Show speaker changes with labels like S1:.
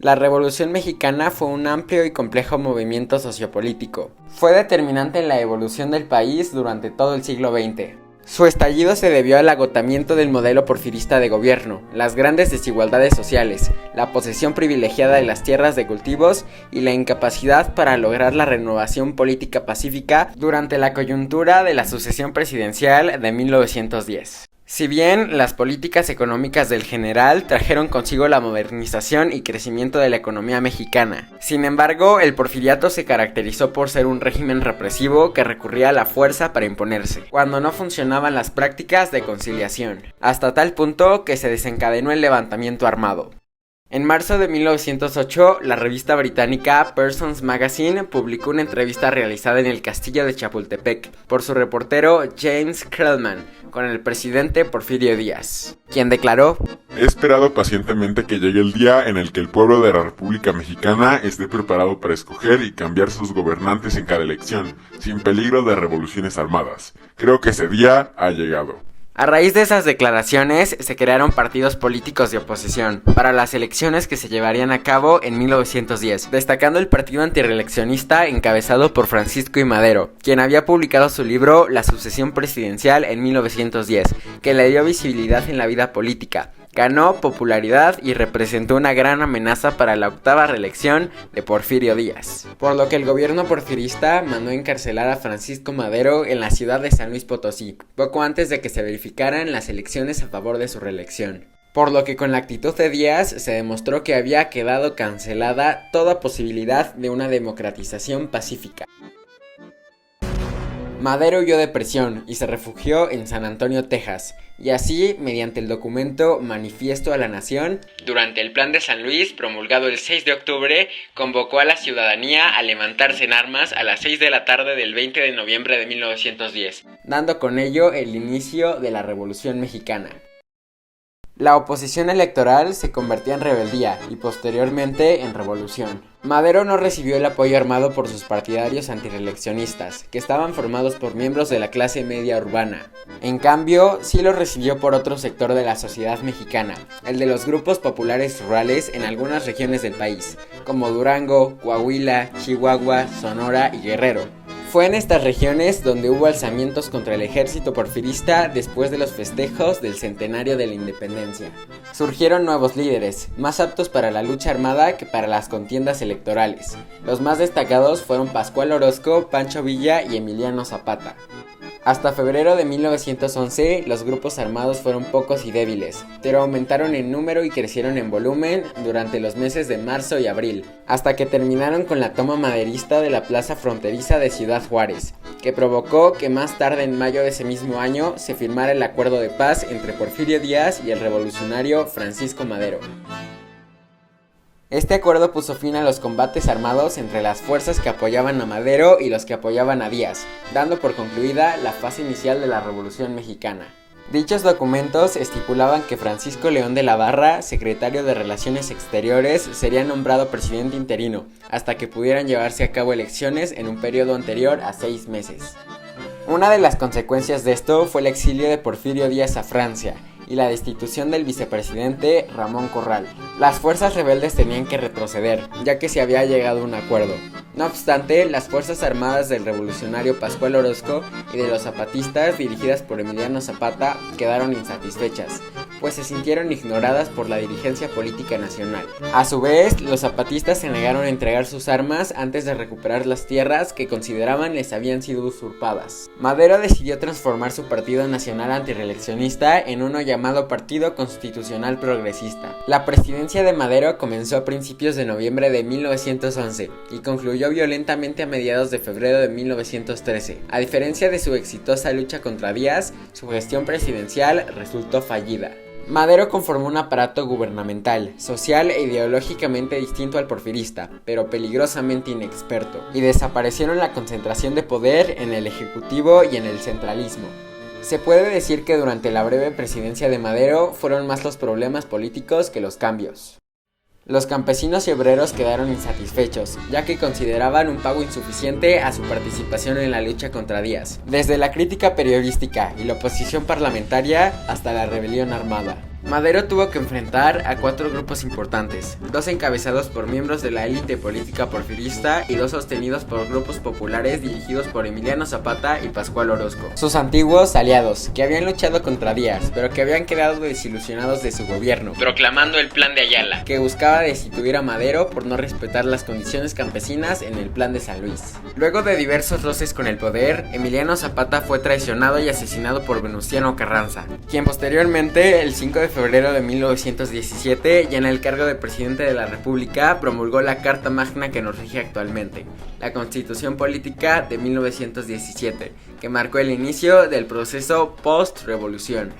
S1: La Revolución Mexicana fue un amplio y complejo movimiento sociopolítico. Fue determinante en la evolución del país durante todo el siglo XX. Su estallido se debió al agotamiento del modelo porfirista de gobierno, las grandes desigualdades sociales, la posesión privilegiada de las tierras de cultivos y la incapacidad para lograr la renovación política pacífica durante la coyuntura de la sucesión presidencial de 1910. Si bien las políticas económicas del general trajeron consigo la modernización y crecimiento de la economía mexicana, sin embargo, el porfiriato se caracterizó por ser un régimen represivo que recurría a la fuerza para imponerse, cuando no funcionaban las prácticas de conciliación, hasta tal punto que se desencadenó el levantamiento armado. En marzo de 1908, la revista británica Person's Magazine publicó una entrevista realizada en el castillo de Chapultepec por su reportero James Krellman con el presidente Porfirio Díaz, quien declaró:
S2: "He esperado pacientemente que llegue el día en el que el pueblo de la República Mexicana esté preparado para escoger y cambiar sus gobernantes en cada elección, sin peligro de revoluciones armadas. Creo que ese día ha llegado".
S1: A raíz de esas declaraciones, se crearon partidos políticos de oposición para las elecciones que se llevarían a cabo en 1910, destacando el partido antirreeleccionista encabezado por Francisco I. Madero, quien había publicado su libro La sucesión presidencial en 1910, que le dio visibilidad en la vida política, ganó popularidad y representó una gran amenaza para la octava reelección de Porfirio Díaz, por lo que el gobierno porfirista mandó encarcelar a Francisco Madero en la ciudad de San Luis Potosí, poco antes de que se verificaran las elecciones a favor de su reelección. Por lo que con la actitud de Díaz se demostró que había quedado cancelada toda posibilidad de una democratización pacífica. Madero huyó de prisión y se refugió en San Antonio, Texas, y así, mediante el documento Manifiesto a la Nación, durante el Plan de San Luis, promulgado el 6 de octubre, convocó a la ciudadanía a levantarse en armas a las 6 de la tarde del 20 de noviembre de 1910, dando con ello el inicio de la Revolución Mexicana. La oposición electoral se convertía en rebeldía y posteriormente en revolución. Madero no recibió el apoyo armado por sus partidarios antireeleccionistas, que estaban formados por miembros de la clase media urbana. En cambio, sí lo recibió por otro sector de la sociedad mexicana, el de los grupos populares rurales en algunas regiones del país, como Durango, Coahuila, Chihuahua, Sonora y Guerrero. Fue en estas regiones donde hubo alzamientos contra el ejército porfirista después de los festejos del centenario de la independencia. Surgieron nuevos líderes, más aptos para la lucha armada que para las contiendas electorales. Los más destacados fueron Pascual Orozco, Pancho Villa y Emiliano Zapata. Hasta febrero de 1911, los grupos armados fueron pocos y débiles, pero aumentaron en número y crecieron en volumen durante los meses de marzo y abril, hasta que terminaron con la toma maderista de la plaza fronteriza de Ciudad Juárez, que provocó que más tarde en mayo de ese mismo año se firmara el acuerdo de paz entre Porfirio Díaz y el revolucionario Francisco Madero. Este acuerdo puso fin a los combates armados entre las fuerzas que apoyaban a Madero y los que apoyaban a Díaz, dando por concluida la fase inicial de la Revolución Mexicana. Dichos documentos estipulaban que Francisco León de la Barra, secretario de Relaciones Exteriores, sería nombrado presidente interino, hasta que pudieran llevarse a cabo elecciones en un periodo anterior a 6 meses. Una de las consecuencias de esto fue el exilio de Porfirio Díaz a Francia y la destitución del vicepresidente Ramón Corral. Las fuerzas rebeldes tenían que retroceder, ya que se había llegado a un acuerdo. No obstante, las fuerzas armadas del revolucionario Pascual Orozco y de los zapatistas, dirigidas por Emiliano Zapata, quedaron insatisfechas, pues se sintieron ignoradas por la dirigencia política nacional. A su vez, los zapatistas se negaron a entregar sus armas antes de recuperar las tierras que consideraban les habían sido usurpadas. Madero decidió transformar su partido nacional antirreeleccionista en uno llamado Partido Constitucional Progresista. La presidencia de Madero comenzó a principios de noviembre de 1911 y concluyó violentamente a mediados de febrero de 1913. A diferencia de su exitosa lucha contra Díaz, su gestión presidencial resultó fallida. Madero conformó un aparato gubernamental, social e ideológicamente distinto al porfirista, pero peligrosamente inexperto, y desaparecieron la concentración de poder en el ejecutivo y en el centralismo. Se puede decir que durante la breve presidencia de Madero fueron más los problemas políticos que los cambios. Los campesinos y obreros quedaron insatisfechos, ya que consideraban un pago insuficiente a su participación en la lucha contra Díaz, desde la crítica periodística y la oposición parlamentaria hasta la rebelión armada. Madero tuvo que enfrentar a 4 grupos importantes, 2 encabezados por miembros de la élite política porfirista y 2 sostenidos por grupos populares dirigidos por Emiliano Zapata y Pascual Orozco. Sus antiguos aliados, que habían luchado contra Díaz, pero que habían quedado desilusionados de su gobierno, proclamando el Plan de Ayala, que buscaba destituir a Madero por no respetar las condiciones campesinas en el Plan de San Luis. Luego de diversos roces con el poder, Emiliano Zapata fue traicionado y asesinado por Venustiano Carranza, quien posteriormente, el 5 de febrero de 1917, ya en el cargo de presidente de la República, promulgó la Carta Magna que nos rige actualmente, la Constitución Política de 1917, que marcó el inicio del proceso post-revolución.